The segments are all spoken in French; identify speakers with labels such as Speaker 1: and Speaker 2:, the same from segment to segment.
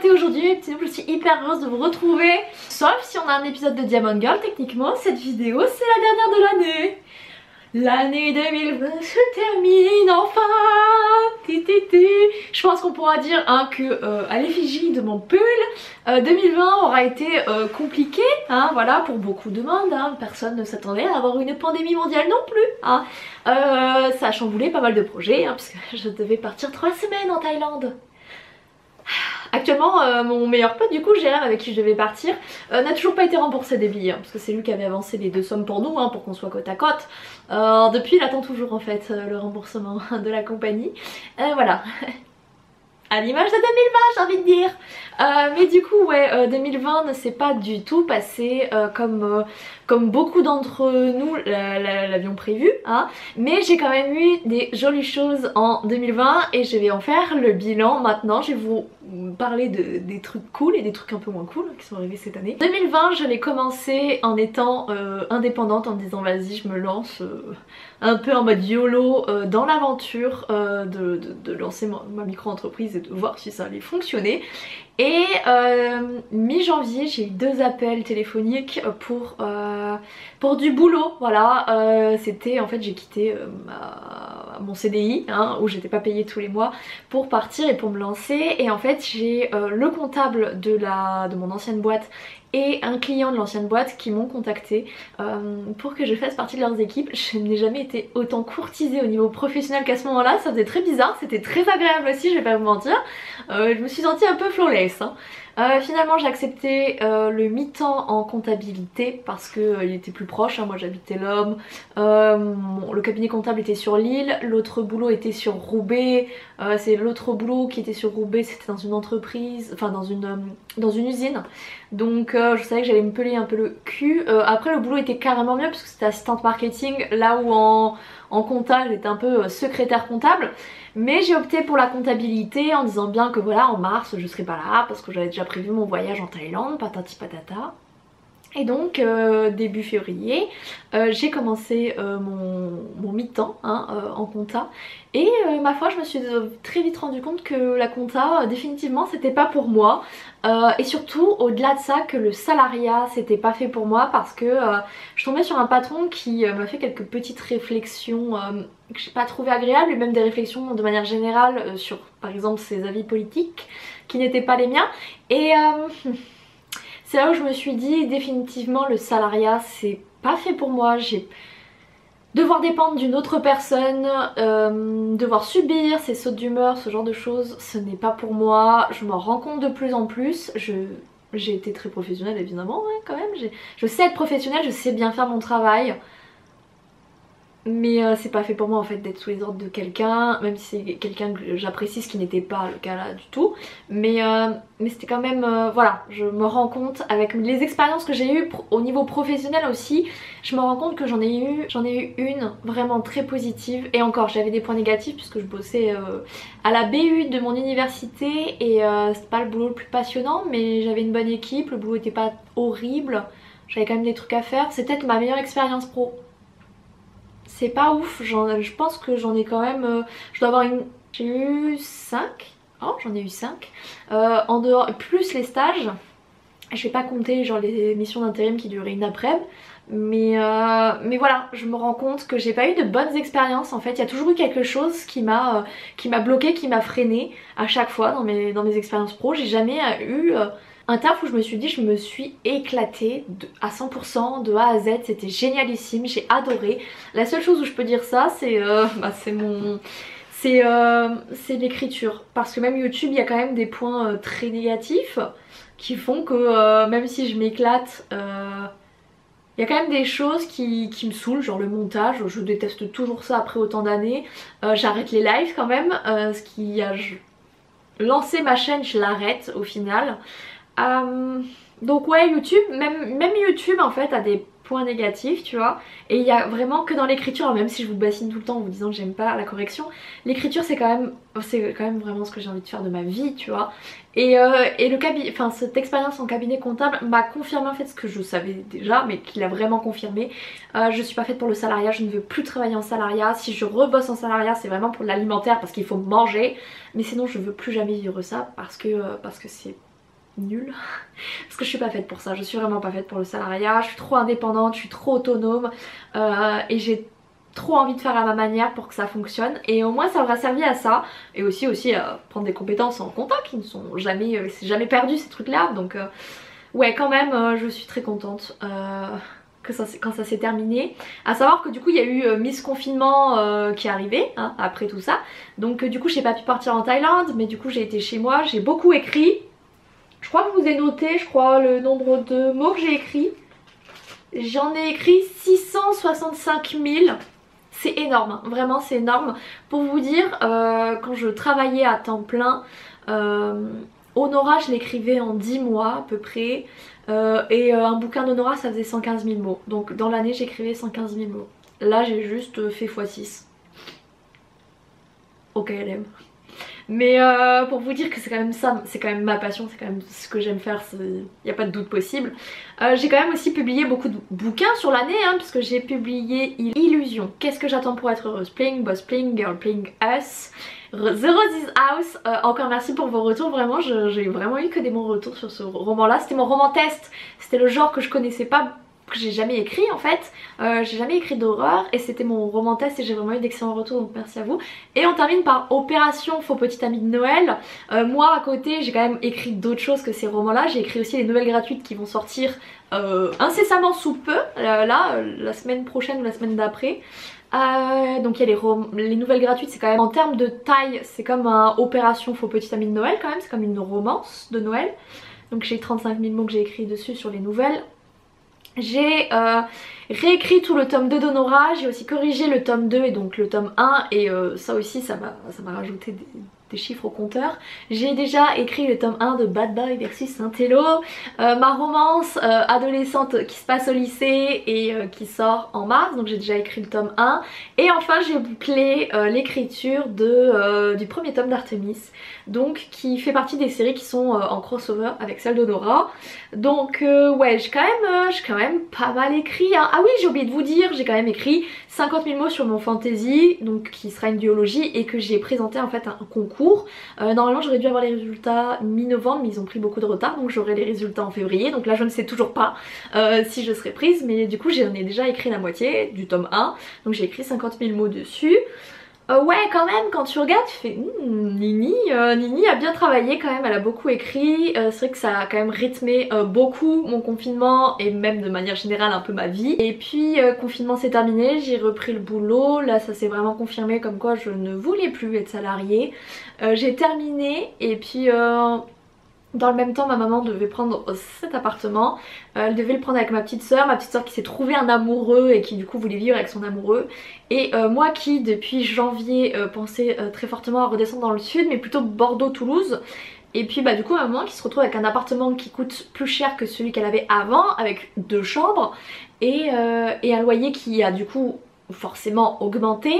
Speaker 1: maté aujourd'hui mes petits loups, je suis hyper heureuse de vous retrouver. Sauf si on a un épisode de Diamond Girl, techniquement cette vidéo c'est la dernière de l'année. L'année 2020 se termine enfin. Je pense qu'on pourra dire hein, que à l'effigie de mon pull, 2020 aura été compliqué, hein, voilà, pour beaucoup de monde. Hein. Personne ne s'attendait à avoir une pandémie mondiale non plus. Hein. Ça a chamboulé pas mal de projets, hein, puisque je devais partir 3 semaines en Thaïlande. Actuellement mon meilleur pote du coup Jérém avec qui je devais partir n'a toujours pas été remboursé des billets hein, parce que c'est lui qui avait avancé les 2 sommes pour nous hein, pour qu'on soit côte à côte. Depuis il attend toujours en fait le remboursement de la compagnie. Voilà. À l'image de 2020 j'ai envie de dire. Mais du coup ouais 2020 ne s'est pas du tout passé comme beaucoup d'entre nous l'avions prévu hein. Mais j'ai quand même eu des jolies choses en 2020 et je vais en faire le bilan maintenant. Je vais vous parler des trucs cool et des trucs un peu moins cool qui sont arrivés cette année. 2020 je l'ai commencé en étant indépendante, en me disant vas-y je me lance un peu en mode YOLO dans l'aventure de lancer ma micro-entreprise et de voir si ça allait fonctionner. Et mi-janvier j'ai eu 2 appels téléphoniques pour du boulot, voilà. C'était en fait j'ai quitté mon CDI hein, où j'étais pas payée tous les mois pour partir et pour me lancer. Et en fait j'ai le comptable de mon ancienne boîte et un client de l'ancienne boîte qui m'ont contacté pour que je fasse partie de leurs équipes. Je n'ai jamais été autant courtisée au niveau professionnel qu'à ce moment là, ça faisait très bizarre, c'était très agréable aussi, je vais pas vous mentir. Je me suis sentie un peu flawless hein. Finalement j'ai accepté le mi-temps en comptabilité parce que il était plus proche, hein. Moi j'habitais l'Homme, le cabinet comptable était sur Lille, l'autre boulot était sur Roubaix, c'est l'autre boulot qui était sur Roubaix, c'était dans une entreprise, enfin dans une usine, donc je savais que j'allais me peler un peu le cul. Après le boulot était carrément mieux parce que c'était assistante marketing, là où en compta j'étais un peu secrétaire comptable. Mais j'ai opté pour la comptabilité en disant bien que voilà en mars je serai pas là parce que j'avais déjà prévu mon voyage en Thaïlande, patati patata. Et donc début février j'ai commencé mon mi-temps hein, en compta. Et ma foi je me suis très vite rendu compte que la compta définitivement c'était pas pour moi. Et surtout au-delà de ça que le salariat c'était pas fait pour moi parce que je tombais sur un patron qui m'a fait quelques petites réflexions que j'ai pas trouvé agréables, et même des réflexions de manière générale sur par exemple ses avis politiques qui n'étaient pas les miens. Et c'est là où je me suis dit définitivement le salariat c'est pas fait pour moi. Devoir dépendre d'une autre personne, devoir subir ses sautes d'humeur, ce genre de choses, ce n'est pas pour moi. Je m'en rends compte de plus en plus. J'ai été très professionnelle évidemment ouais, quand même. Je sais être professionnelle, je sais bien faire mon travail. Mais c'est pas fait pour moi en fait d'être sous les ordres de quelqu'un, même si c'est quelqu'un que j'apprécie, ce qui n'était pas le cas là du tout. Mais c'était quand même, voilà, je me rends compte avec les expériences que j'ai eues au niveau professionnel aussi, je me rends compte que j'en ai eu une vraiment très positive. Et encore j'avais des points négatifs puisque je bossais à la BU de mon université et c'est pas le boulot le plus passionnant, mais j'avais une bonne équipe, le boulot était pas horrible, j'avais quand même des trucs à faire, c'est peut-être ma meilleure expérience pro. C'est pas ouf, je pense que j'en ai quand même, je dois avoir j'ai eu 5, oh j'en ai eu 5, en dehors, plus les stages, je vais pas compter genre les missions d'intérim qui duraient une après-midi, mais voilà, je me rends compte que j'ai pas eu de bonnes expériences en fait, il y a toujours eu quelque chose qui m'a bloqué, qui m'a freiné à chaque fois dans mes expériences pro. J'ai jamais eu un taf où je me suis dit je me suis éclatée à 100% de A à Z, c'était génialissime, j'ai adoré. La seule chose où je peux dire ça c'est c'est l'écriture, parce que même YouTube il y a quand même des points très négatifs qui font que même si je m'éclate il y a quand même des choses qui me saoulent, genre le montage, je déteste toujours ça après autant d'années. J'arrête les lives quand même, ce qui a lancé ma chaîne, je l'arrête au final. Donc ouais YouTube, même YouTube en fait a des points négatifs tu vois, et il y a vraiment que dans l'écriture, même si je vous bassine tout le temps en vous disant que j'aime pas la correction, l'écriture c'est quand même vraiment ce que j'ai envie de faire de ma vie tu vois. Et cette expérience en cabinet comptable m'a confirmé en fait ce que je savais déjà, mais qui l'a vraiment confirmé. Je suis pas faite pour le salariat, je ne veux plus travailler en salariat. Si je rebosse en salariat c'est vraiment pour l'alimentaire parce qu'il faut manger, mais sinon je veux plus jamais vivre ça parce que c'est nulle parce que je suis pas faite pour ça, je suis vraiment pas faite pour le salariat, je suis trop indépendante, je suis trop autonome et j'ai trop envie de faire à ma manière pour que ça fonctionne, et au moins ça aura servi à ça, et aussi à prendre des compétences en compta qui ne sont jamais, c'est jamais perdu ces trucs là, donc ouais quand même je suis très contente quand ça s'est terminé. À savoir que du coup il y a eu Miss Confinement qui est arrivé hein, après tout ça, donc du coup j'ai pas pu partir en Thaïlande, mais du coup j'ai été chez moi, j'ai beaucoup écrit. Je crois que je vous ai noté, je crois, le nombre de mots que j'ai écrits. J'en ai écrit 665 000. C'est énorme, hein. Vraiment c'est énorme. Pour vous dire, quand je travaillais à temps plein, Honora je l'écrivais en 10 mois à peu près. Et un bouquin d'Honora ça faisait 115 000 mots. Donc dans l'année j'écrivais 115 000 mots. Là j'ai juste fait x6. Ok LM. Mais pour vous dire que c'est quand même ça, c'est quand même ma passion, c'est quand même ce que j'aime faire, il n'y a pas de doute possible. J'ai quand même aussi publié beaucoup de bouquins sur l'année, hein, puisque j'ai publié Illusion, Qu'est-ce que j'attends pour être heureuse, Playing Boss, Playing Girl, Playing Us, The Roses House. Encore merci pour vos retours, vraiment j'ai vraiment eu que des bons retours sur ce roman là. C'était mon roman test, c'était le genre que je connaissais pas, que j'ai jamais écrit en fait, j'ai jamais écrit d'horreur et c'était mon roman test et j'ai vraiment eu d'excellents retours, donc merci à vous. Et on termine par Opération Faux Petit Ami de Noël. Moi à côté j'ai quand même écrit d'autres choses que ces romans là, j'ai écrit aussi les nouvelles gratuites qui vont sortir incessamment sous peu, là la semaine prochaine ou la semaine d'après. Donc il y a les nouvelles gratuites, c'est quand même en termes de taille, c'est comme un Opération Faux Petit Ami de Noël quand même, c'est comme une romance de Noël. Donc j'ai 35 000 mots que j'ai écrit dessus sur les nouvelles. J'ai réécrit tout le tome 2 d'Honora, j'ai aussi corrigé le tome 2 et donc le tome 1 et ça aussi ça m'a rajouté des chiffres au compteur. J'ai déjà écrit le tome 1 de Bad Boy versus Saint-Élo, ma romance adolescente qui se passe au lycée et qui sort en mars, donc j'ai déjà écrit le tome 1. Et enfin j'ai bouclé l'écriture du premier tome d'Artemis, donc qui fait partie des séries qui sont en crossover avec celle d'Honora. Donc ouais j'ai quand même pas mal écrit hein. Ah oui j'ai oublié de vous dire, j'ai quand même écrit 50 000 mots sur mon fantasy, donc qui sera une duologie et que j'ai présenté en fait un concours. Normalement j'aurais dû avoir les résultats mi-novembre mais ils ont pris beaucoup de retard, donc j'aurai les résultats en février, donc là je ne sais toujours pas si je serai prise, mais du coup j'en ai déjà écrit la moitié du tome 1, donc j'ai écrit 50 000 mots dessus. Ouais quand même quand tu regardes tu fais Nini a bien travaillé quand même, elle a beaucoup écrit, c'est vrai que ça a quand même rythmé beaucoup mon confinement et même de manière générale un peu ma vie. Et puis confinement c'est terminé, j'ai repris le boulot, là ça s'est vraiment confirmé comme quoi je ne voulais plus être salariée. J'ai terminé et puis dans le même temps ma maman devait prendre cet appartement, elle devait le prendre avec ma petite soeur qui s'est trouvé un amoureux et qui du coup voulait vivre avec son amoureux, et moi qui depuis janvier pensais très fortement à redescendre dans le sud mais plutôt Bordeaux-Toulouse. Et puis bah du coup ma maman qui se retrouve avec un appartement qui coûte plus cher que celui qu'elle avait avant, avec 2 chambres et un loyer qui a du coup forcément augmenté.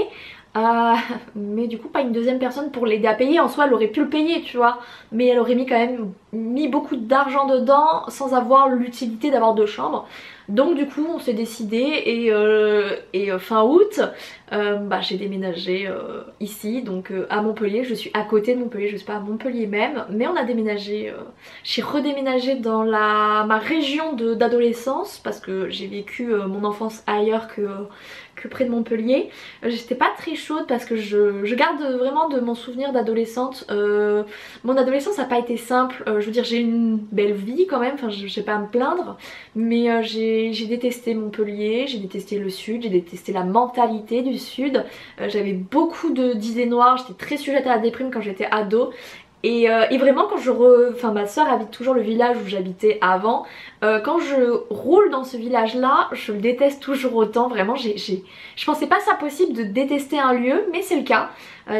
Speaker 1: Mais du coup pas une deuxième personne pour l'aider à payer. En soi elle aurait pu le payer tu vois, mais elle aurait quand même mis beaucoup d'argent dedans sans avoir l'utilité d'avoir 2 chambres. Donc du coup on s'est décidé et fin août j'ai déménagé ici, donc à Montpellier. Je suis à côté de Montpellier, je suis pas à Montpellier même, mais on a déménagé, j'ai redéménagé dans ma région d'adolescence parce que j'ai vécu mon enfance ailleurs que près de Montpellier. J'étais pas très chaude parce que je garde vraiment de mon souvenir d'adolescente. Mon adolescence n'a pas été simple, je veux dire j'ai une belle vie quand même, enfin je vais pas à me plaindre, mais j'ai détesté Montpellier, j'ai détesté le sud, j'ai détesté la mentalité du sud. J'avais beaucoup d'idées noires, j'étais très sujette à la déprime quand j'étais ado. Et vraiment quand ma soeur habite toujours le village où j'habitais avant, quand je roule dans ce village là je le déteste toujours autant. Vraiment je pensais pas ça possible de détester un lieu, mais c'est le cas.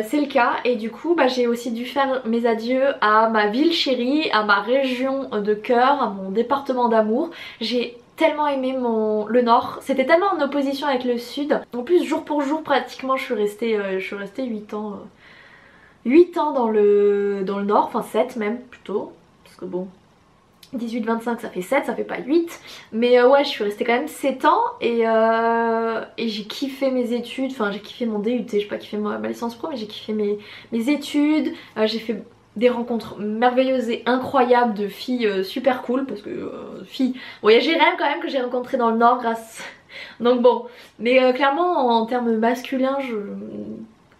Speaker 1: C'est le cas, et du coup j'ai aussi dû faire mes adieux à ma ville chérie, à ma région de cœur, à mon département d'amour. J'ai tellement aimé le nord, c'était tellement en opposition avec le sud. En plus jour pour jour pratiquement je suis restée 8 ans. 8 ans dans le nord, enfin 7 même plutôt, parce que bon 18-25 ça fait 7, ça fait pas 8, mais ouais je suis restée quand même 7 ans et j'ai kiffé mes études, enfin j'ai kiffé mon DUT, j'ai pas kiffé ma licence pro mais j'ai kiffé mes études, j'ai fait des rencontres merveilleuses et incroyables de filles super cool, parce que filles, bon il y a Jérém quand même que j'ai rencontré dans le Nord grâce, donc bon, mais clairement en termes masculins je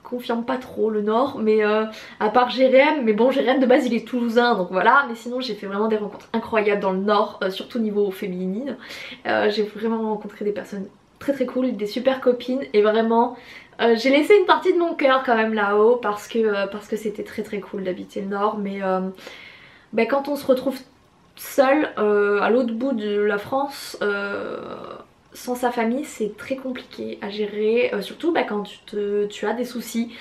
Speaker 1: confirme pas trop le Nord, mais à part Jérém, mais bon Jérém de base il est toulousain donc voilà, mais sinon j'ai fait vraiment des rencontres incroyables dans le Nord, surtout niveau féminine. J'ai vraiment rencontré des personnes très très cool, des super copines et vraiment j'ai laissé une partie de mon cœur quand même là-haut parce que c'était très très cool d'habiter le Nord, mais bah, quand on se retrouve seul à l'autre bout de la France sans sa famille c'est très compliqué à gérer, surtout bah, quand tu as des soucis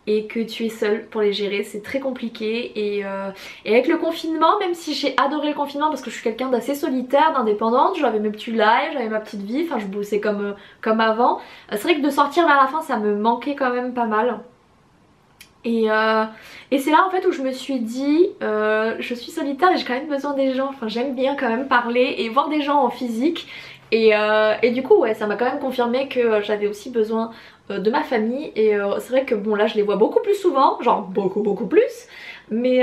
Speaker 1: et que tu es seule pour les gérer, c'est très compliqué et avec le confinement, même si j'ai adoré le confinement parce que je suis quelqu'un d'assez solitaire, d'indépendante, j'avais mes petits lives, j'avais ma petite vie, enfin je bossais comme avant, c'est vrai que de sortir vers la fin ça me manquait quand même pas mal. Et c'est là en fait où je me suis dit je suis solitaire et j'ai quand même besoin des gens, enfin j'aime bien quand même parler et voir des gens en physique et du coup ouais ça m'a quand même confirmé que j'avais aussi besoin de ma famille et c'est vrai que bon là je les vois beaucoup plus souvent, genre beaucoup plus, mais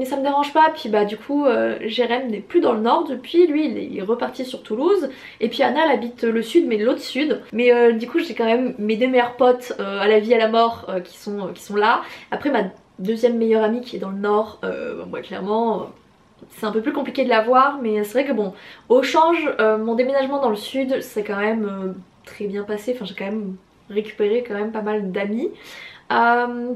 Speaker 1: ça me dérange pas. Puis bah du coup Jérém n'est plus dans le Nord depuis, lui il est reparti sur Toulouse et puis Anna elle habite le sud mais l'autre sud, mais du coup j'ai quand même mes deux meilleurs potes à la vie à la mort qui sont là. Après ma deuxième meilleure amie qui est dans le Nord, moi clairement c'est un peu plus compliqué de la voir, mais c'est vrai que bon au change mon déménagement dans le sud c'est quand même très bien passé, enfin j'ai quand même récupéré quand même pas mal d'amis.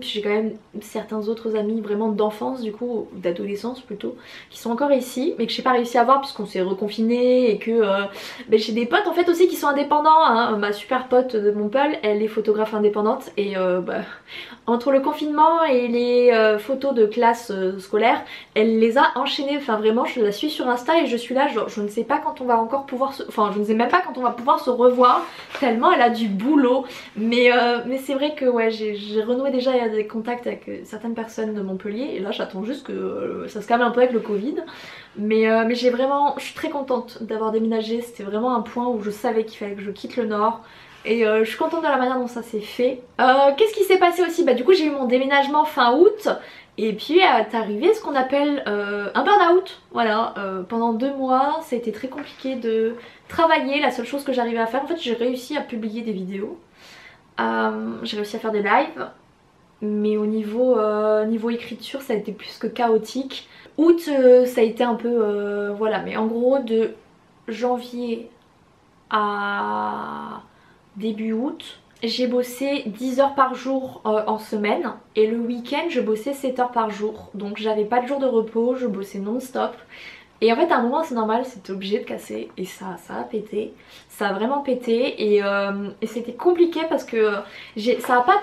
Speaker 1: Puis j'ai quand même certains autres amis vraiment d'enfance du coup, d'adolescence plutôt, qui sont encore ici mais que j'ai pas réussi à voir puisqu'on s'est reconfiné et que j'ai des potes en fait aussi qui sont indépendants, hein. Ma super pote de Montpellier elle est photographe indépendante et entre le confinement et les photos de classe scolaire elle les a enchaînées, enfin vraiment je la suis sur Insta et je suis là genre je ne sais pas quand on va encore pouvoir enfin je ne sais même pas quand on va pouvoir se revoir tellement elle a du boulot, mais c'est vrai que ouais j'ai renoué déjà des contacts avec certaines personnes de Montpellier et là j'attends juste que ça se calme un peu avec le Covid, mais j'ai vraiment, je suis très contente d'avoir déménagé, c'était vraiment un point où je savais qu'il fallait que je quitte le Nord. Et je suis contente de la manière dont ça s'est fait. Qu'est-ce qui s'est passé aussi? Bah du coup j'ai eu mon déménagement fin août. Et puis est arrivé ce qu'on appelle un burn-out. Voilà, pendant 2 mois ça a été très compliqué de travailler. La seule chose que j'arrivais à faire, en fait j'ai réussi à publier des vidéos. J'ai réussi à faire des lives. Mais au niveau écriture ça a été plus que chaotique. Août ça a été un peu voilà, mais en gros de janvier à début août j'ai bossé 10 heures par jour en semaine et le week-end je bossais 7 heures par jour, donc j'avais pas de jour de repos, je bossais non-stop et en fait à un moment c'est normal, c'était obligé de casser et ça a pété, ça a vraiment pété et c'était compliqué parce que ça a pas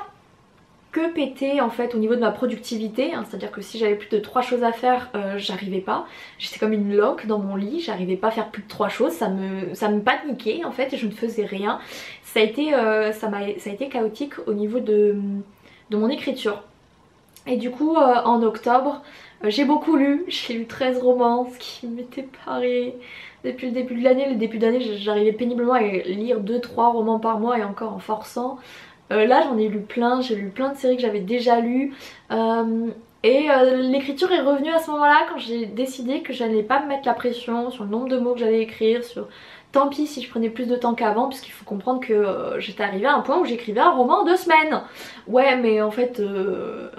Speaker 1: que péter en fait au niveau de ma productivité, hein, c'est à dire que si j'avais plus de 3 choses à faire j'arrivais pas, j'étais comme une loque dans mon lit, j'arrivais pas à faire plus de 3 choses, ça me paniquait en fait et je ne faisais rien. Ça a été chaotique au niveau de mon écriture et du coup en octobre j'ai beaucoup lu, j'ai lu 13 romans, ce qui m'était pareil depuis le début de l'année. Le début d'année j'arrivais péniblement à lire 2-3 romans par mois et encore en forçant. Là j'en ai lu plein, j'ai lu plein de séries que j'avais déjà lues l'écriture est revenue à ce moment là quand j'ai décidé que j'allais pas me mettre la pression sur le nombre de mots que j'allais écrire, sur tant pis si je prenais plus de temps qu'avant, puisqu'il faut comprendre que j'étais arrivée à un point où j'écrivais un roman en 2 semaines. Ouais mais en fait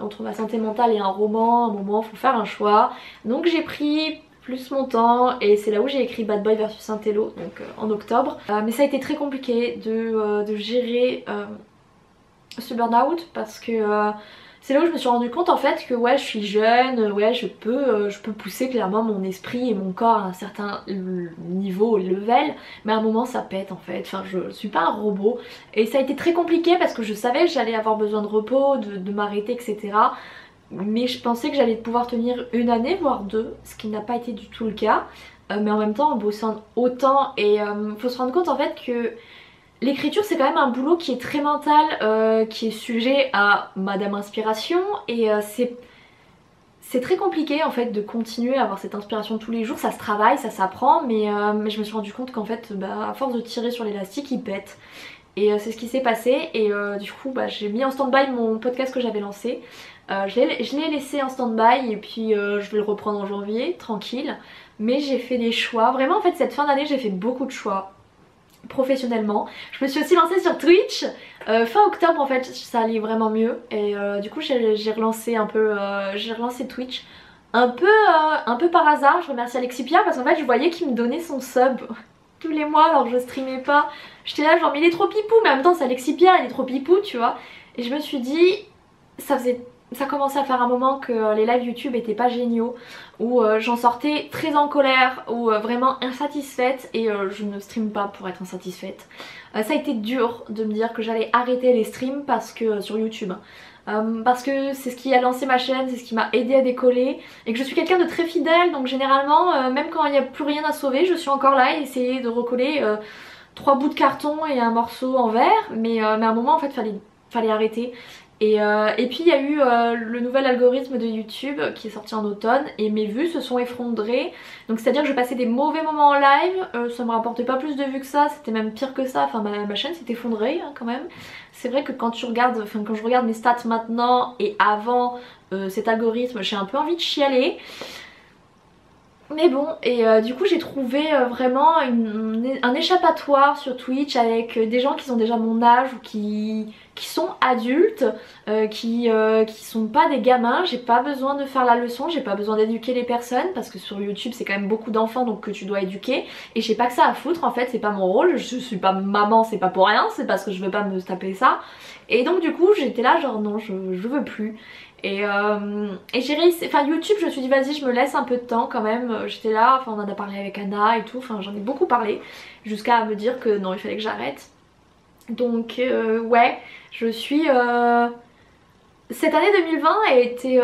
Speaker 1: entre ma santé mentale et un roman, à un moment faut faire un choix, donc j'ai pris plus mon temps et c'est là où j'ai écrit Bad Boy vs Saint-Élo donc en octobre. Mais ça a été très compliqué de gérer ce burn-out parce que c'est là où je me suis rendu compte en fait que ouais je suis jeune, ouais je peux pousser clairement mon esprit et mon corps à un certain niveau, level, mais à un moment ça pète en fait, enfin je suis pas un robot et ça a été très compliqué parce que je savais que j'allais avoir besoin de repos, de m'arrêter etc. Mais je pensais que j'allais pouvoir tenir 1 année voire 2, ce qui n'a pas été du tout le cas, mais en même temps en bossant autant et faut se rendre compte en fait que l'écriture c'est quand même un boulot qui est très mental, qui est sujet à Madame Inspiration et c'est très compliqué en fait de continuer à avoir cette inspiration tous les jours, ça se travaille, ça s'apprend mais je me suis rendu compte qu'en fait à force de tirer sur l'élastique il pète et c'est ce qui s'est passé et du coup j'ai mis en stand-by mon podcast que j'avais lancé Je l'ai laissé en stand-by et puis je vais le reprendre en janvier, tranquille. Mais j'ai fait des choix, vraiment en fait cette fin d'année j'ai fait beaucoup de choix professionnellement. Je me suis aussi lancée sur Twitch fin octobre en fait, ça allait vraiment mieux et du coup j'ai relancé un peu, j'ai relancé Twitch un peu par hasard. Je remercie Alexipia parce qu'en fait je voyais qu'il me donnait son sub tous les mois alors que je streamais pas. J'étais là genre mais il est trop pipou, mais en même temps c'est Alexipia, il est trop pipou tu vois. Et je me suis dit ça commençait à faire un moment que les lives YouTube étaient pas géniaux, où j'en sortais très en colère, ou vraiment insatisfaite et je ne stream pas pour être insatisfaite. Ça a été dur de me dire que j'allais arrêter les streams parce que sur YouTube. Parce que c'est ce qui a lancé ma chaîne, c'est ce qui m'a aidé à décoller et que je suis quelqu'un de très fidèle, donc généralement même quand il n'y a plus rien à sauver je suis encore là et essayer de recoller 3 bouts de carton et un morceau en verre, mais à un moment en fait fallait arrêter. Et puis il y a eu le nouvel algorithme de YouTube qui est sorti en automne et mes vues se sont effondrées. Donc c'est à dire que je passais des mauvais moments en live, ça me rapportait pas plus de vues que ça, c'était même pire que ça, enfin ma chaîne s'est effondrée hein, quand même. C'est vrai que quand je regarde mes stats maintenant et avant cet algorithme, j'ai un peu envie de chialer. Mais bon, et du coup j'ai trouvé vraiment un échappatoire sur Twitch avec des gens qui sont déjà mon âge ou qui sont adultes, qui sont pas des gamins. J'ai pas besoin de faire la leçon, j'ai pas besoin d'éduquer les personnes parce que sur YouTube c'est quand même beaucoup d'enfants donc que tu dois éduquer. Et j'ai pas que ça à foutre en fait, c'est pas mon rôle, je suis pas maman, c'est pas pour rien, c'est parce que je veux pas me taper ça. Et donc du coup j'étais là genre non je veux plus. Et j'ai réussi, enfin YouTube je me suis dit vas-y je me laisse un peu de temps quand même, j'étais là, enfin on en a parlé avec Anna et tout, enfin j'en ai beaucoup parlé jusqu'à me dire que non il fallait que j'arrête. Donc ouais je suis... Cette année 2020 a été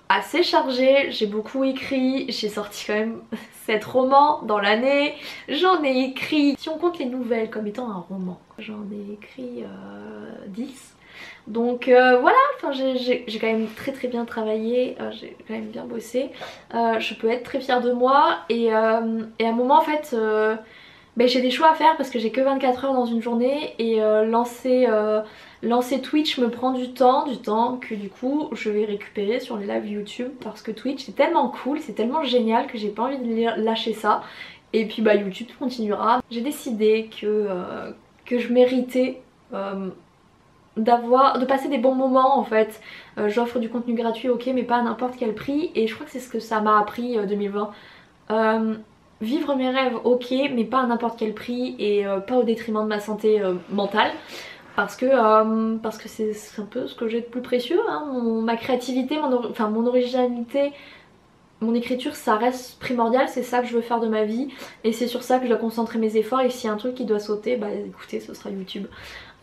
Speaker 1: assez chargée, j'ai beaucoup écrit, j'ai sorti quand même 7 romans dans l'année, j'en ai écrit, si on compte les nouvelles comme étant un roman, j'en ai écrit 10. Donc voilà, enfin, j'ai quand même très bien travaillé, j'ai quand même bien bossé, je peux être très fière de moi et à un moment en fait ben, j'ai des choix à faire parce que j'ai que 24 heures dans une journée et lancer Twitch me prend du temps que du coup je vais récupérer sur les lives YouTube parce que Twitch c'est tellement cool, c'est tellement génial que j'ai pas envie de lâcher ça et puis bah YouTube continuera. J'ai décidé que je méritais de passer des bons moments en fait. J'offre du contenu gratuit ok mais pas à n'importe quel prix et je crois que c'est ce que ça m'a appris 2020. Vivre mes rêves ok mais pas à n'importe quel prix et pas au détriment de ma santé mentale parce que c'est un peu ce que j'ai de plus précieux hein. Ma créativité, mon originalité, mon écriture ça reste primordial, c'est ça que je veux faire de ma vie et c'est sur ça que je dois concentrer mes efforts et s'il y a un truc qui doit sauter bah écoutez ce sera YouTube.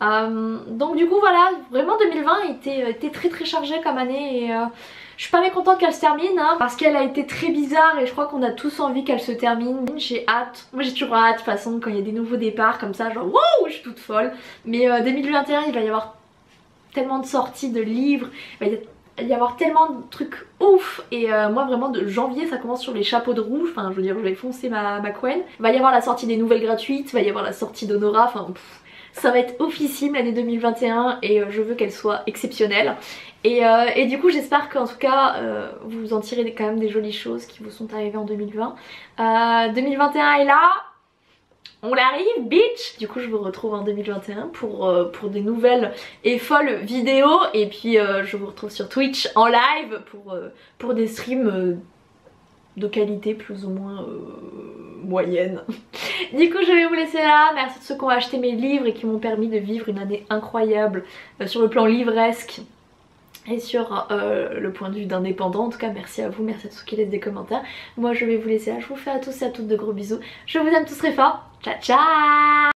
Speaker 1: Donc du coup voilà, vraiment 2020 a été très chargée comme année et je suis pas mécontente qu'elle se termine hein, parce qu'elle a été très bizarre et je crois qu'on a tous envie qu'elle se termine. J'ai hâte, moi j'ai toujours hâte de toute façon quand il y a des nouveaux départs comme ça genre wow je suis toute folle. Mais 2021 il va y avoir tellement de sorties de livres, il va y avoir tellement de trucs ouf et moi vraiment de janvier ça commence sur les chapeaux de roue, enfin je veux dire je vais foncer ma couenne. Il va y avoir la sortie des nouvelles gratuites, il va y avoir la sortie d'Honora, enfin ça va être officiel l'année 2021 et je veux qu'elle soit exceptionnelle. Et du coup j'espère qu'en tout cas vous en tirez quand même des jolies choses qui vous sont arrivées en 2020. 2021 est là, on l'arrive bitch. Du coup je vous retrouve en 2021 pour des nouvelles et folles vidéos et puis je vous retrouve sur Twitch en live pour des streams de qualité plus ou moins moyenne. Du coup je vais vous laisser là, merci de ceux qui ont acheté mes livres et qui m'ont permis de vivre une année incroyable sur le plan livresque et sur le point de vue d'indépendant. En tout cas merci à vous, merci à ceux qui laissent des commentaires. Moi je vais vous laisser là, je vous fais à tous et à toutes de gros bisous, je vous aime tous très fort, ciao ciao.